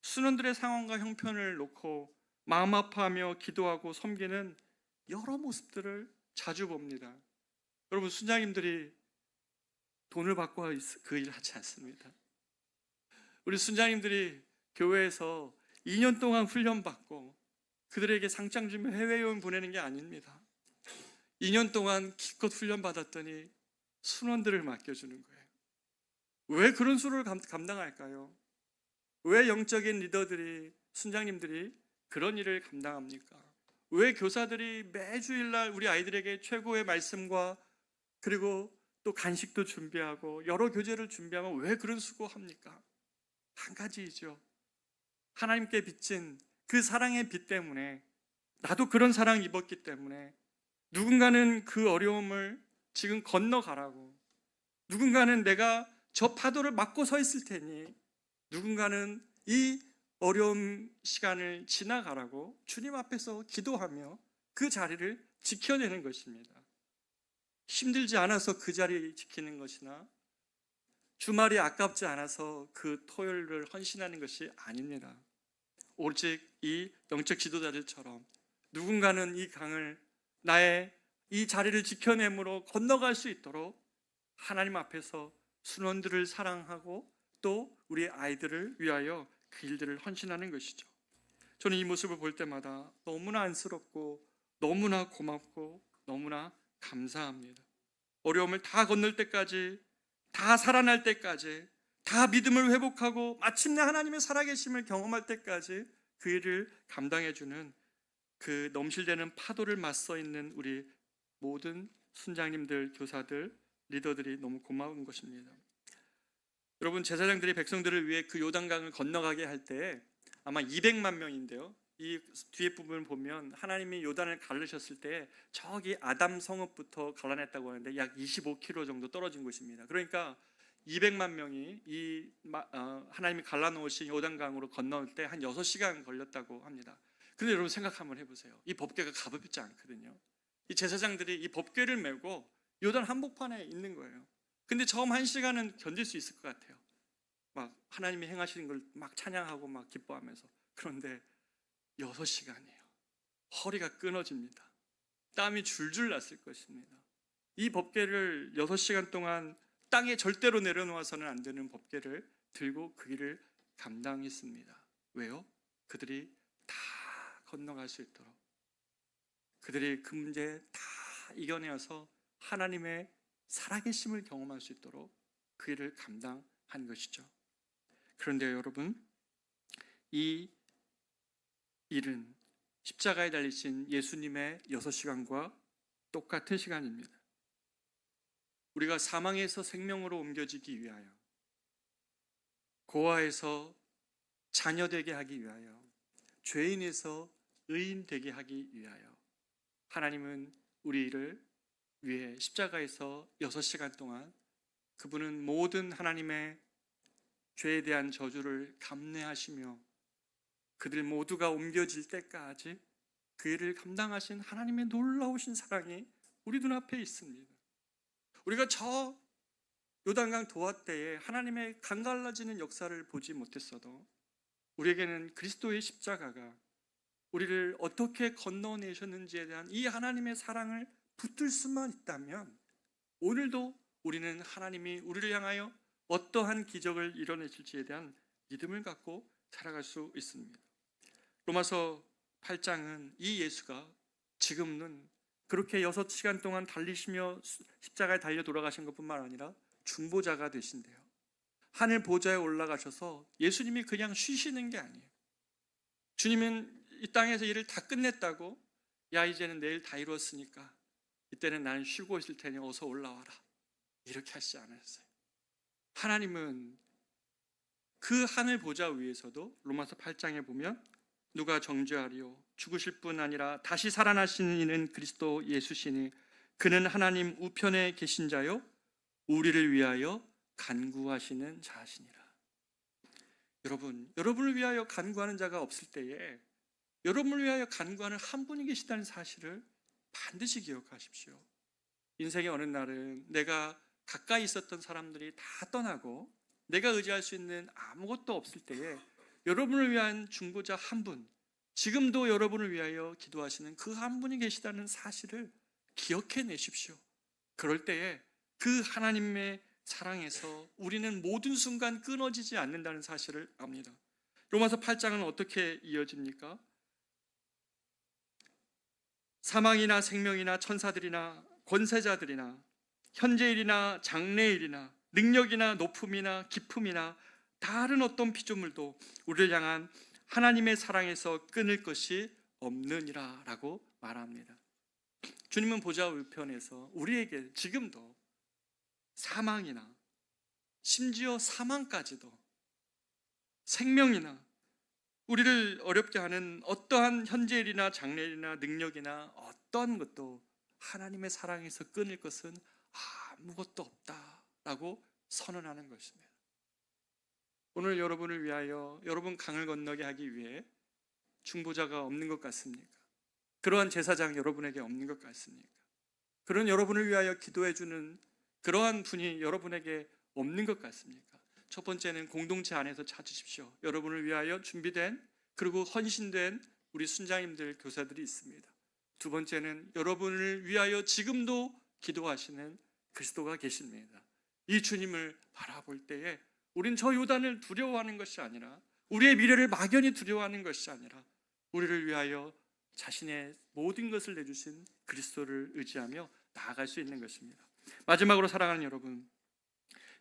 순원들의 상황과 형편을 놓고 마음 아파하며 기도하고 섬기는 여러 모습들을 자주 봅니다. 여러분 순장님들이 돈을 받고 그 일을 하지 않습니다. 우리 순장님들이 교회에서 2년 동안 훈련받고 그들에게 상장 주며 해외여행 보내는 게 아닙니다. 2년 동안 기껏 훈련받았더니 순원들을 맡겨주는 거예요. 왜 그런 수를 감당할까요? 왜 영적인 리더들이 순장님들이 그런 일을 감당합니까? 왜 교사들이 매주일날 우리 아이들에게 최고의 말씀과 그리고 또 간식도 준비하고 여러 교재를 준비하면 왜 그런 수고합니까? 한 가지이죠. 하나님께 빚진 그 사랑의 빛 때문에 나도 그런 사랑 입었기 때문에 누군가는 그 어려움을 지금 건너가라고 누군가는 내가 저 파도를 막고 서 있을 테니 누군가는 이 어려운 시간을 지나가라고 주님 앞에서 기도하며 그 자리를 지켜내는 것입니다. 힘들지 않아서 그 자리를 지키는 것이나 주말이 아깝지 않아서 그 토요일을 헌신하는 것이 아닙니다. 오직 이 영적 지도자들처럼 누군가는 이 강을 나의 이 자리를 지켜내므로 건너갈 수 있도록 하나님 앞에서 순원들을 사랑하고 또 우리 아이들을 위하여 그 일들을 헌신하는 것이죠. 저는 이 모습을 볼 때마다 너무나 안쓰럽고 너무나 고맙고 너무나 감사합니다. 어려움을 다 건널 때까지 다 살아날 때까지, 다 믿음을 회복하고 마침내 하나님의 살아계심을 경험할 때까지 그 일을 감당해주는 그 넘실대는 파도를 맞서 있는 우리 모든 순장님들, 교사들, 리더들이 너무 고마운 것입니다. 여러분, 제사장들이 백성들을 위해 그 요단강을 건너가게 할 때 아마 200만 명인데요, 이 뒤에 부분을 보면 하나님이 요단을 가르셨을 때 저기 아담 성읍부터 갈라냈다고 하는데 약 25km 정도 떨어진 곳입니다. 그러니까 200만 명이 하나님이 갈라놓으신 요단강으로 건너올 때 한 6시간 걸렸다고 합니다. 근데 여러분 생각 한번 해보세요. 이 법궤가 가볍지 않거든요. 이 제사장들이 이 법궤를 메고 요단 한복판에 있는 거예요. 근데 처음 1시간은 견딜 수 있을 것 같아요. 막 하나님이 행하시는 걸 막 찬양하고 막 기뻐하면서. 그런데 6시간이에요. 허리가 끊어집니다. 땀이 줄줄 났을 것입니다. 이 법궤를 6시간 동안 땅에 절대로 내려놓아서는 안 되는 법궤를 들고 그 길을 감당했습니다. 왜요? 그들이 다 건너갈 수 있도록, 그들이 그 문제 다 이겨내어서 하나님의 살아계심을 경험할 수 있도록 그 일을 감당한 것이죠. 그런데 여러분, 이 일은 십자가에 달리신 예수님의 6시간과 똑같은 시간입니다. 우리가 사망에서 생명으로 옮겨지기 위하여, 고아에서 자녀되게 하기 위하여, 죄인에서 의인 되게 하기 위하여 하나님은 우리를 위해 십자가에서 6시간 동안 그분은 모든 하나님의 죄에 대한 저주를 감내하시며 그들 모두가 옮겨질 때까지 그 일을 감당하신 하나님의 놀라우신 사랑이 우리 눈앞에 있습니다. 우리가 저 요단강 도화 때에 하나님의 강갈라지는 역사를 보지 못했어도 우리에게는 그리스도의 십자가가 우리를 어떻게 건너내셨는지에 대한 이 하나님의 사랑을 붙들 수만 있다면 오늘도 우리는 하나님이 우리를 향하여 어떠한 기적을 이뤄내실지에 대한 믿음을 갖고 살아갈 수 있습니다. 로마서 8장은 이 예수가 지금은 그렇게 6시간 동안 달리시며 십자가에 달려 돌아가신 것뿐만 아니라 중보자가 되신대요. 하늘 보좌에 올라가셔서 예수님이 그냥 쉬시는 게 아니에요. 주님은 이 땅에서 일을 다 끝냈다고, 야 이제는 내일 다 이루었으니까 이때는 나는 쉬고 있을 테니 어서 올라와라, 이렇게 하시지 않았어요. 하나님은 그 하늘 보좌 위에서도 로마서 8장에 보면 누가 정죄하리요, 죽으실 뿐 아니라 다시 살아나시는 이는 그리스도 예수시니 그는 하나님 우편에 계신 자요 우리를 위하여 간구하시는 자시니라. 여러분을 위하여 간구하는 자가 없을 때에 여러분을 위하여 간구하는 한 분이 계시다는 사실을 반드시 기억하십시오. 인생의 어느 날은 내가 가까이 있었던 사람들이 다 떠나고 내가 의지할 수 있는 아무것도 없을 때에 여러분을 위한 중보자 한 분, 지금도 여러분을 위하여 기도하시는 그 한 분이 계시다는 사실을 기억해내십시오. 그럴 때에 그 하나님의 사랑에서 우리는 모든 순간 끊어지지 않는다는 사실을 압니다. 로마서 8장은 어떻게 이어집니까? 사망이나 생명이나 천사들이나 권세자들이나 현재일이나 장래일이나 능력이나 높음이나 깊음이나 다른 어떤 피조물도 우리를 향한 하나님의 사랑에서 끊을 것이 없느니라 라고 말합니다. 주님은 보좌 우편에서 우리에게 지금도 사망이나 심지어 사망까지도 생명이나 우리를 어렵게 하는 어떠한 현재일이나 장래일이나 능력이나 어떤 것도 하나님의 사랑에서 끊을 것은 아무것도 없다라고 선언하는 것입니다. 오늘 여러분을 위하여 여러분 강을 건너게 하기 위해 중보자가 없는 것 같습니까? 그러한 제사장 여러분에게 없는 것 같습니까? 그런 여러분을 위하여 기도해주는 그러한 분이 여러분에게 없는 것 같습니까? 첫 번째는 공동체 안에서 찾으십시오. 여러분을 위하여 준비된 그리고 헌신된 우리 순장님들, 교사들이 있습니다. 두 번째는 여러분을 위하여 지금도 기도하시는 그리스도가 계십니다. 이 주님을 바라볼 때에 우린 저 요단을 두려워하는 것이 아니라, 우리의 미래를 막연히 두려워하는 것이 아니라 우리를 위하여 자신의 모든 것을 내주신 그리스도를 의지하며 나아갈 수 있는 것입니다. 마지막으로 사랑하는 여러분,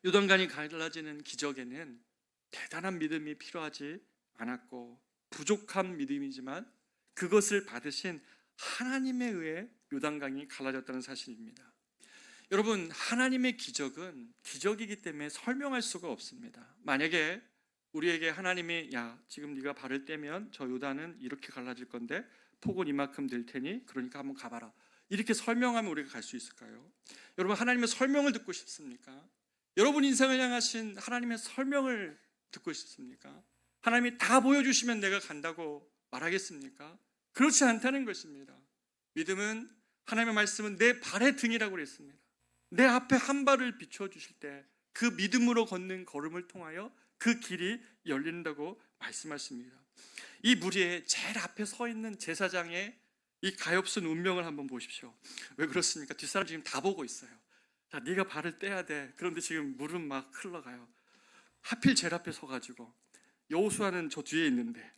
요단강이 갈라지는 기적에는 대단한 믿음이 필요하지 않았고 부족한 믿음이지만 그것을 받으신 하나님에 의해 요단강이 갈라졌다는 사실입니다. 여러분, 하나님의 기적은 기적이기 때문에 설명할 수가 없습니다. 만약에 우리에게 하나님이 야, 지금 네가 발을 떼면 저 요단은 이렇게 갈라질 건데 폭은 이만큼 될 테니 그러니까 한번 가봐라, 이렇게 설명하면 우리가 갈 수 있을까요? 여러분, 하나님의 설명을 듣고 싶습니까? 여러분 인생을 향하신 하나님의 설명을 듣고 싶습니까? 하나님이 다 보여주시면 내가 간다고 말하겠습니까? 그렇지 않다는 것입니다. 믿음은, 하나님의 말씀은 내 발의 등이라고 그랬습니다. 내 앞에 한 발을 비춰주실 때 그 믿음으로 걷는 걸음을 통하여 그 길이 열린다고 말씀하십니다. 이 무리에 제일 앞에 서 있는 제사장의 이 가엾은 운명을 한번 보십시오. 왜 그렇습니까? 뒷사람 지금 다 보고 있어요. 자, 네가 발을 떼야 돼. 그런데 지금 물은 막 흘러가요. 하필 제일 앞에 서가지고, 여호수아는 저 뒤에 있는데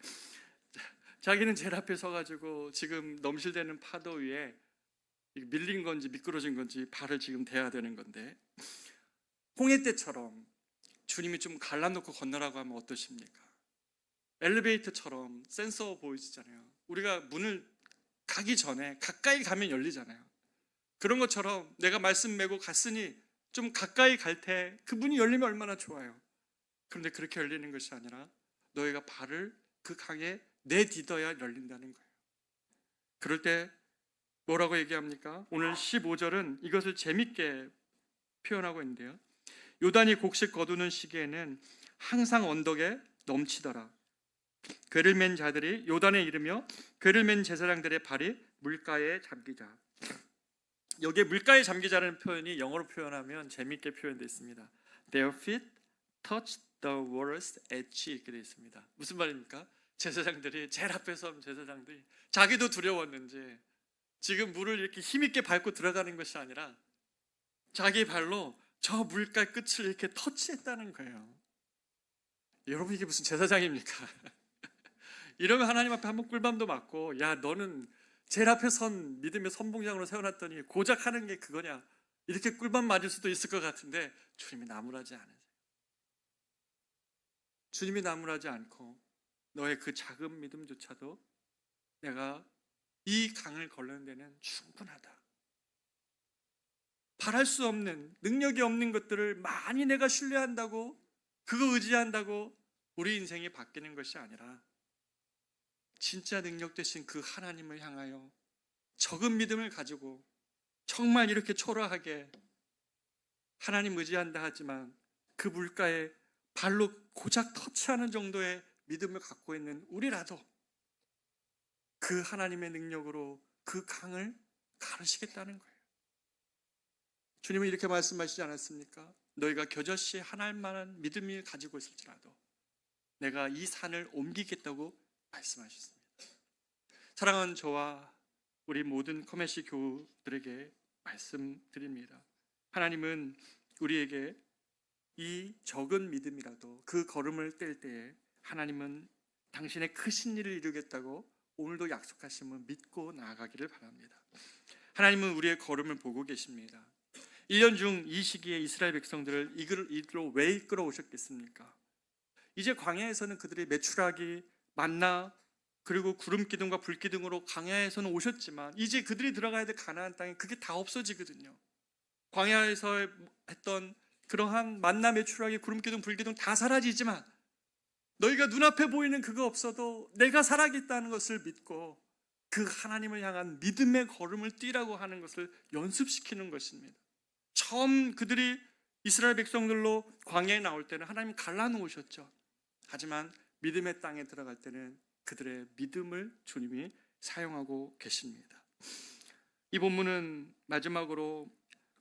자기는 제일 앞에 서가지고 지금 넘실대는 파도 위에 밀린 건지 미끄러진 건지 발을 지금 대야 되는 건데, 홍해 때처럼 주님이 좀 갈라놓고 건너라고 하면 어떠십니까? 엘리베이터처럼 센서 보이시잖아요. 우리가 문을 가기 전에 가까이 가면 열리잖아요. 그런 것처럼 내가 말씀 메고 갔으니 좀 가까이 갈 때 그 문이 열리면 얼마나 좋아요. 그런데 그렇게 열리는 것이 아니라 너희가 발을 그 강에 내딛어야 열린다는 거예요. 그럴 때 뭐라고 얘기합니까? 오늘 15절은 이것을 재밌게 표현하고 있는데요. 요단이 곡식 거두는 시기에는 항상 언덕에 넘치더라. 궤를 맨 자들이 요단에 이르며 궤를 맨 제사장들의 발이 물가에 잠기자. 여기에 물가에 잠기자라는 표현이 영어로 표현하면 재밌게 표현되어 있습니다. Their feet touched the water's edge, 이렇게 되어 있습니다. 무슨 말입니까? 제사장들이, 제일 앞에 선 제사장들이 자기도 두려웠는지 지금 물을 이렇게 힘있게 밟고 들어가는 것이 아니라 자기 발로 저 물가 끝을 이렇게 터치했다는 거예요. 여러분, 이게 무슨 제사장입니까? 이러면 하나님 앞에 한번 꿀밤도 맞고, 야, 너는 제일 앞에 선 믿음의 선봉장으로 세워놨더니 고작 하는 게 그거냐, 이렇게 꿀밤 맞을 수도 있을 것 같은데 주님이 나무라지 않으세요. 주님이 나무라지 않고 너의 그 작은 믿음조차도 내가 이 강을 걸는 데는 충분하다. 바랄 수 없는, 능력이 없는 것들을 많이 내가 신뢰한다고, 그거 의지한다고 우리 인생이 바뀌는 것이 아니라 진짜 능력 되신 그 하나님을 향하여 적은 믿음을 가지고 정말 이렇게 초라하게 하나님 의지한다 하지만 그 물가에 발로 고작 터치하는 정도의 믿음을 갖고 있는 우리라도 그 하나님의 능력으로 그 강을 가르시겠다는 거예요. 주님은 이렇게 말씀하시지 않았습니까? 너희가 겨자씨 하나만한 믿음을 가지고 있을지라도 내가 이 산을 옮기겠다고 말씀하셨습니다. 사랑하는 저와 우리 모든 커메시 교우들에게 말씀드립니다. 하나님은 우리에게 이 적은 믿음이라도 그 걸음을 뗄 때에 하나님은 당신의 크신 일을 이루겠다고 오늘도 약속하심을 믿고 나아가기를 바랍니다. 하나님은 우리의 걸음을 보고 계십니다. 1년 중 이 시기에 이스라엘 백성들을 이리로 왜 이끌어 오셨겠습니까? 이제 광야에서는 그들이 메추라기, 만나, 그리고 구름 기둥과 불 기둥으로 광야에서는 오셨지만 이제 그들이 들어가야 될 가나안 땅에 그게 다 없어지거든요. 광야에서 했던 그러한 만나, 메추라기, 구름 기둥, 불 기둥 다 사라지지만 너희가 눈앞에 보이는 그거 없어도 내가 살아있다는 것을 믿고 그 하나님을 향한 믿음의 걸음을 뛰라고 하는 것을 연습시키는 것입니다. 처음 그들이 이스라엘 백성들로 광야에 나올 때는 하나님 갈라놓으셨죠. 하지만 믿음의 땅에 들어갈 때는 그들의 믿음을 주님이 사용하고 계십니다. 이 본문은 마지막으로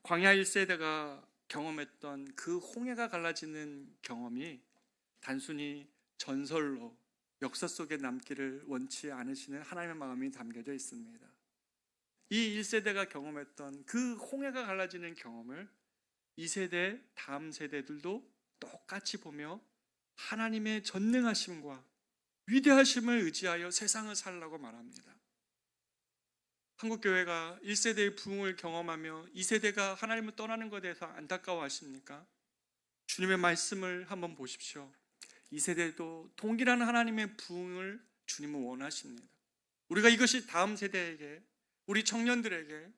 광야 1세대가 경험했던 그 홍해가 갈라지는 경험이 단순히 전설로 역사 속에 남기를 원치 않으시는 하나님의 마음이 담겨져 있습니다. 이 1세대가 경험했던 그 홍해가 갈라지는 경험을 2세대, 다음 세대들도 똑같이 보며 하나님의 전능하심과 위대하심을 의지하여 세상을 살라고 말합니다. 한국교회가 1세대의 부흥을 경험하며 2세대가 하나님을 떠나는 것에 대해서 안타까워하십니까? 주님의 말씀을 한번 보십시오. 이 세대도 동일한 하나님의 부흥을 주님은 원하십니다. 우리가 이것이 다음 세대에게, 우리 청년들에게,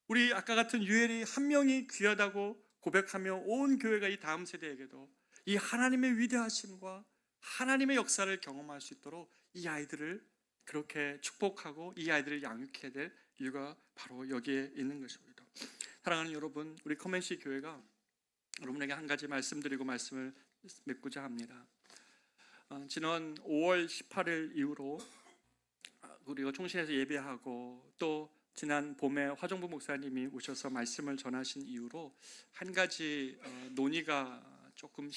우리 아까 같은 유엘이 한 명이 귀하다고 고백하며 온 교회가 이 다음 세대에게도 이 하나님의 위대하심과 하나님의 역사를 경험할 수 있도록 이 아이들을 그렇게 축복하고 이 아이들을 양육해야 될 이유가 바로 여기에 있는 것입니다. 사랑하는 여러분, 우리 커맨시 교회가 여러분에게 한 가지 말씀드리고 말씀을 맺고자 합니다. 지난 5월 18일 이후로 우리가 총신에서 예배하고 또 지난 봄에 화정부 목사님이 오셔서 말씀을 전하신 이후로 한 가지 논의가 조금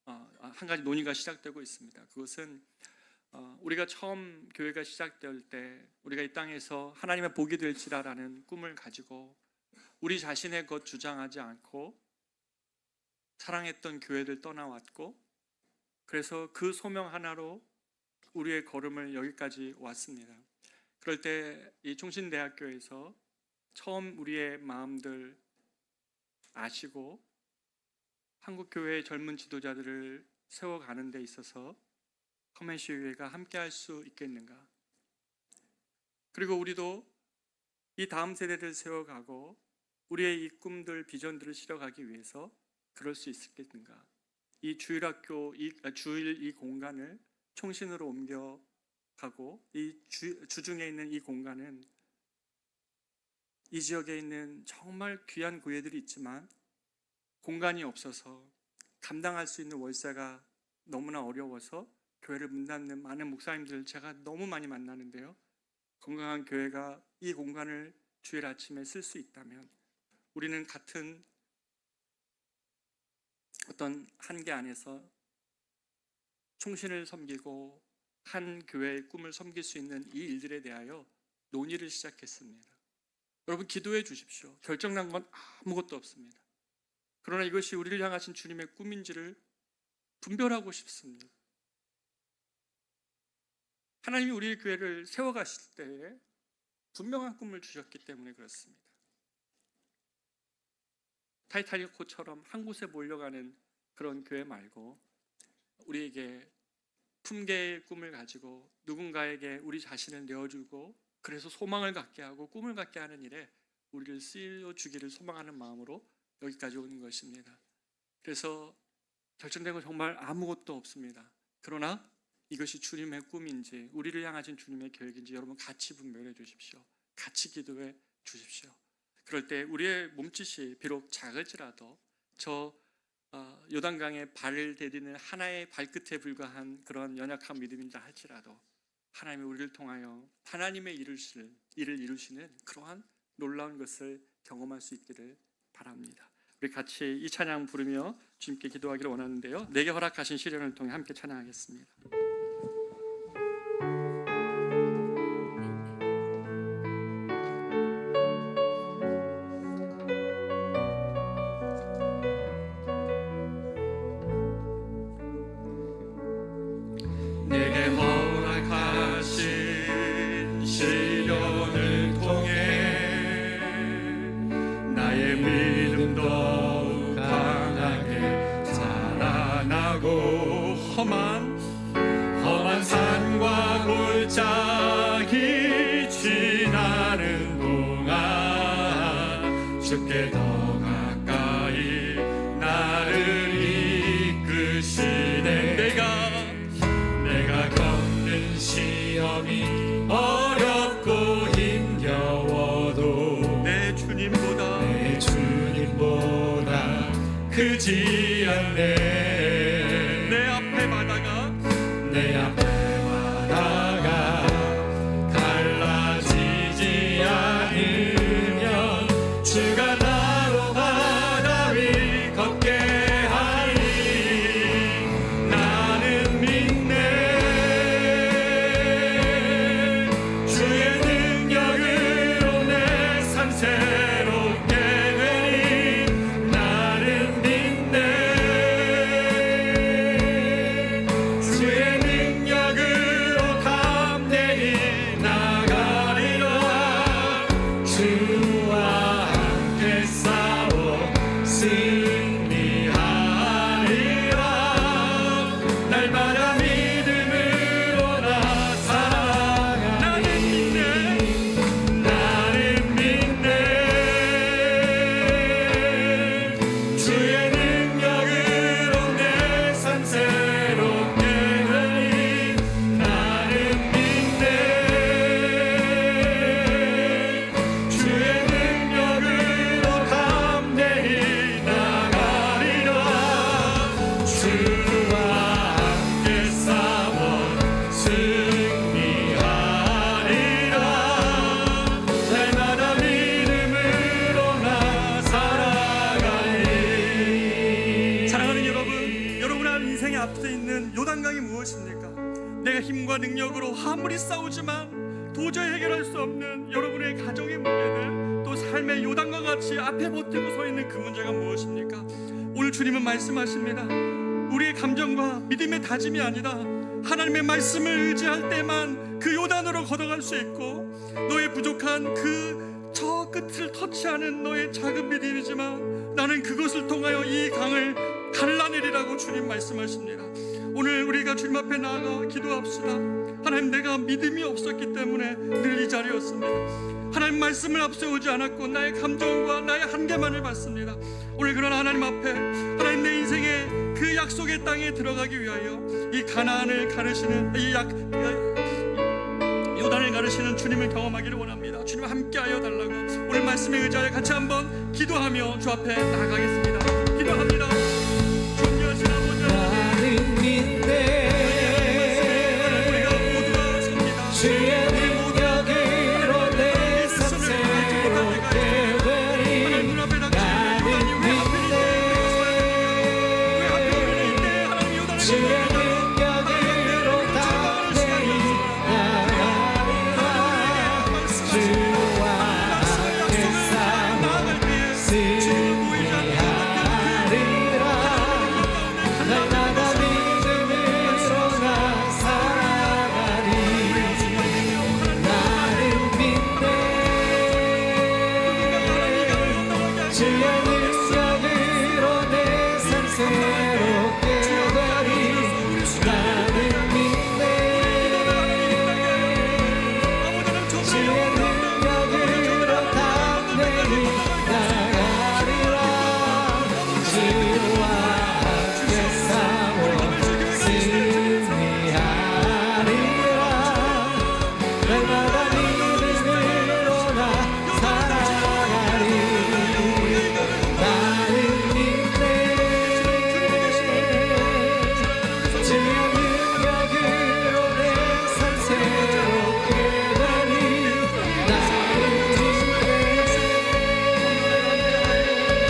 한 가지 논의가 시작되고 있습니다. 그것은 우리가 처음 교회가 시작될 때 우리가 이 땅에서 하나님의 복이 될지라라는 꿈을 가지고 우리 자신의 것 주장하지 않고 사랑했던 교회를 떠나왔고, 그래서 그 소명 하나로 우리의 걸음을 여기까지 왔습니다. 그럴 때 이 총신대학교에서 처음 우리의 마음들 아시고 한국교회의 젊은 지도자들을 세워가는 데 있어서 커맨시 교회가 함께 할 수 있겠는가, 그리고 우리도 이 다음 세대를 세워가고 우리의 이 꿈들, 비전들을 실어가기 위해서 그럴 수 있겠는가, 이 주일학교, 주일 이 공간을 총신으로 옮겨가고 이 주중에 있는 이 공간은 이 지역에 있는 정말 귀한 교회들이 있지만 공간이 없어서 감당할 수 있는 월세가 너무나 어려워서 교회를 문 닫는 많은 목사님들 제가 너무 많이 만나는데요, 건강한 교회가 이 공간을 주일 아침에 쓸 수 있다면 우리는 같은 어떤 한계 안에서 총신을 섬기고 한 교회의 꿈을 섬길 수 있는 이 일들에 대하여 논의를 시작했습니다. 여러분, 기도해 주십시오. 결정난 건 아무것도 없습니다. 그러나 이것이 우리를 향하신 주님의 꿈인지를 분별하고 싶습니다. 하나님이 우리 교회를 세워가실 때에 분명한 꿈을 주셨기 때문에 그렇습니다. 타이타닉호처럼 한 곳에 몰려가는 그런 교회 말고 우리에게 품계의 꿈을 가지고 누군가에게 우리 자신을 내어주고 그래서 소망을 갖게 하고 꿈을 갖게 하는 일에 우리를 쓰여주기를 소망하는 마음으로 여기까지 온 것입니다. 그래서 결정된 건 정말 아무것도 없습니다. 그러나 이것이 주님의 꿈인지 우리를 향하신 주님의 계획인지 여러분 같이 분별해 주십시오. 같이 기도해 주십시오. 그럴 때 우리의 몸짓이 비록 작을지라도 저 요단강에 발을 디디는 하나의 발끝에 불과한 그런 연약한 믿음이다 할지라도 하나님이 우리를 통하여 하나님의 일을 이루시는 그러한 놀라운 것을 경험할 수 있기를 바랍니다. 우리 같이 이 찬양 부르며 주님께 기도하기를 원하는데요, 내게 허락하신 시련을 통해 함께 찬양하겠습니다. 험한 산과 골짜기 지나는 동안 주께 더 가까이 나를 이끄시네. 내가 겪는 시험이 어렵고 힘겨워도 내 주님보다 크지 않네. 내 앞에 바다가 갈라지지 않으면 주가 나로 바다 위 걷게 하리. 나는 믿네. 주의 능력으로 내 삶 새롭게 되니. 나는 믿네. 주의 능력 요단강이 무엇입니까? 내가 힘과 능력으로 아무리 싸우지만 도저히 해결할 수 없는 여러분의 가정의 문제들, 또 삶의 요단과 같이 앞에 버티고 서 있는 그 문제가 무엇입니까? 오늘 주님은 말씀하십니다. 우리의 감정과 믿음의 다짐이 아니라 하나님의 말씀을 의지할 때만 그 요단으로 걷어갈 수 있고, 너의 부족한 저 끝을 터치하는 너의 작은 믿음이지만 나는 그것을 통하여 이 강을 갈라내리라고 주님 말씀하십니다. 오늘 우리가 주님 앞에 나아가 기도합시다. 하나님, 내가 믿음이 없었기 때문에 늘 이 자리였습니다. 하나님 말씀을 앞세우지 않았고 나의 감정과 나의 한계만을 봤습니다. 오늘 그런 하나님 앞에, 하나님 내 인생의 그 약속의 땅에 들어가기 위하여 이 가나안을 가르시는 요단을 가르시는 주님을 경험하기를 원합니다. 주님 함께하여 달라고 오늘 말씀에 의지하여 같이 한번 기도하며 주 앞에 나아가겠습니다. 기도합니다. 존귀하신 아버지 하나님, 우리가 모두가 섭니다. 주의 능력으로 내 삶 새롭게 되리. 하나님 눈 앞에 닥친 요단이 왜 하필이면 왜 하필이면 이때 하나님 요단을 주의 능력으로 담대히 나아가리라. 주와 함께 싸워 승리하리라. 날마다 믿음으로 나 살아가리. 나를 믿네. 주의 능력으로 내 삶 새롭게 되리. 나를 믿네. 주의 능력으로 담대히 나가리라. 주와 함께 싸워 승리하리라. 날마다 믿음으로 나 살아가리. 나를 믿네. 주의 능력으로 내 삶 새롭게 되리. 나를 믿네. 주의 능력으로 담대히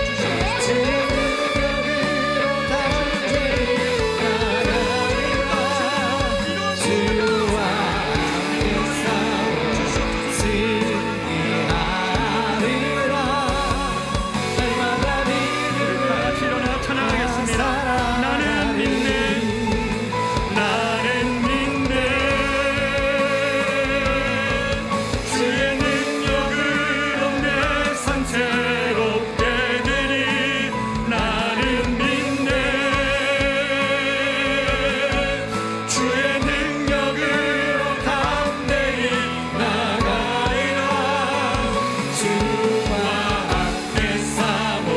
나가리라. 주와 함께 싸워 승리하리라. 날마다 믿음으로 다 같이 일어나 찬양하겠습니다. 나는 믿네. 나는 믿네. 주의 능력으로 내 삶 새롭게 되리. 나는 믿네. 주의 능력으로 담대히 나가리라. 주와 함께 싸워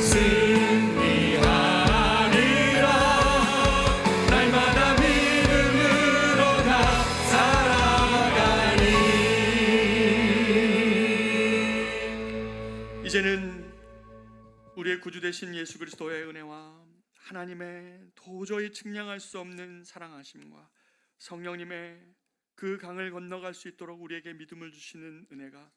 승리하리라. 날마다 믿음으로 나 살아가리. 이제는 우리의 구주 되신 예수 그리스도의 은혜와 하나님의 도저히 측량할 수 없는 사랑하심과 성령님의 그 강을 건너갈 수 있도록 우리에게 믿음을 주시는 은혜가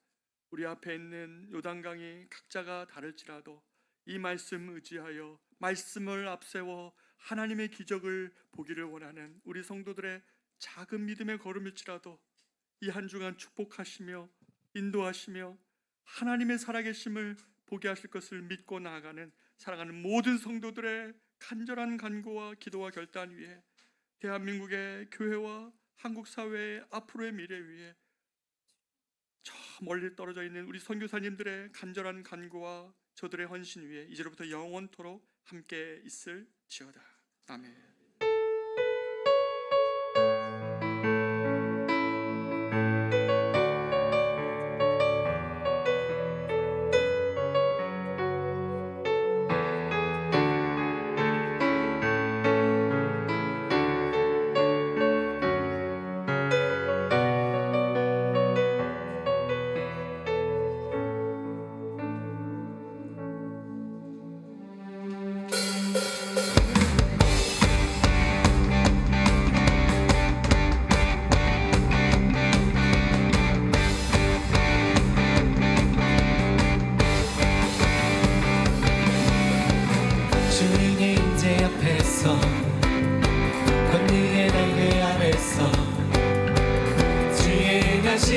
우리 앞에 있는 요단강이 각자가 다를지라도 이 말씀 의지하여 말씀을 앞세워 하나님의 기적을 보기를 원하는 우리 성도들의 작은 믿음의 걸음일지라도 이 한 주간 축복하시며 인도하시며 하나님의 살아계심을 보게 하실 것을 믿고 나아가는 사랑하는 모든 성도들의 간절한 간구와 기도와 결단 위에 대한민국의 교회와 한국 사회의 앞으로의 미래 위에 저 멀리 떨어져 있는 우리 선교사님들의 간절한 간구와 저들의 헌신 위에 이제로부터 영원토록 함께 있을지어다. 아멘.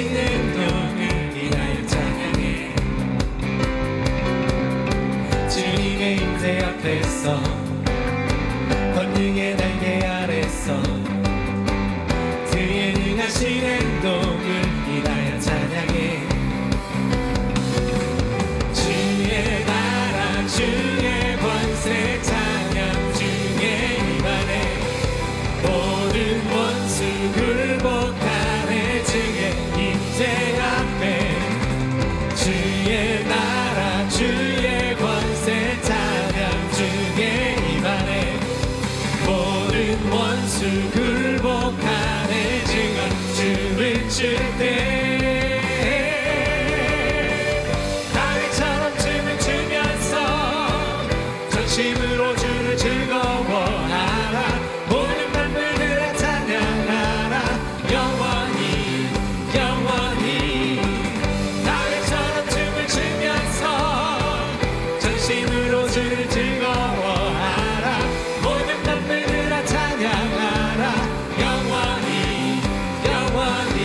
행동을 인하여 찬양해. 주님의 임재 앞에서 권능의 날개 아래서 그의 능하신 행동을 인하여 찬양해. 주의 나라 주의 권세 찬양 중에 임하네. 모든 원수 굴복하네. 주의 임재 앞에 주의 나라 주의 권세 찬양 중에 임하네. 모든 원수 굴복하네. 지금 춤을 출 때 다윗처럼 춤을 추면서 전심으로 주를 즐거워하라. 모든 만물들아 찬양하라. 영원히 영원히 다윗처럼 춤을 추면서 전심으로 주를 즐거워하라. 모든 만물들아 찬양하라. 영원히 영원히.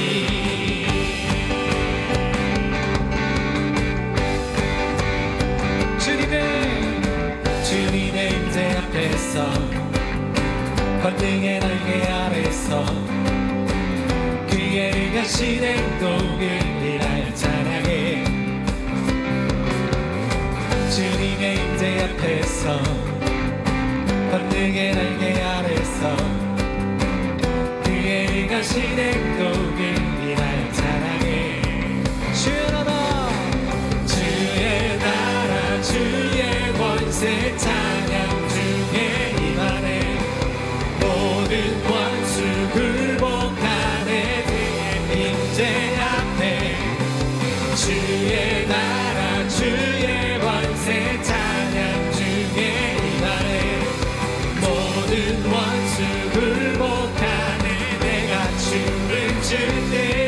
주님의 임재 앞에서 권능의 날개 아래서 그의 능하신 행동을 인하여 찬양해. 주님의 임재 앞에서 권능의 날개 아래서 그의 능하신 행동을 인하여 찬양해. 주의 나라 주의 권세 찬양 중에 임하네. 모든 원수 굴복하네. 그의 임재 앞에 주의 나라 주의 권세 찬양 중에 임하네. 모든 원수 굴복하네. 내가 춤을 출 때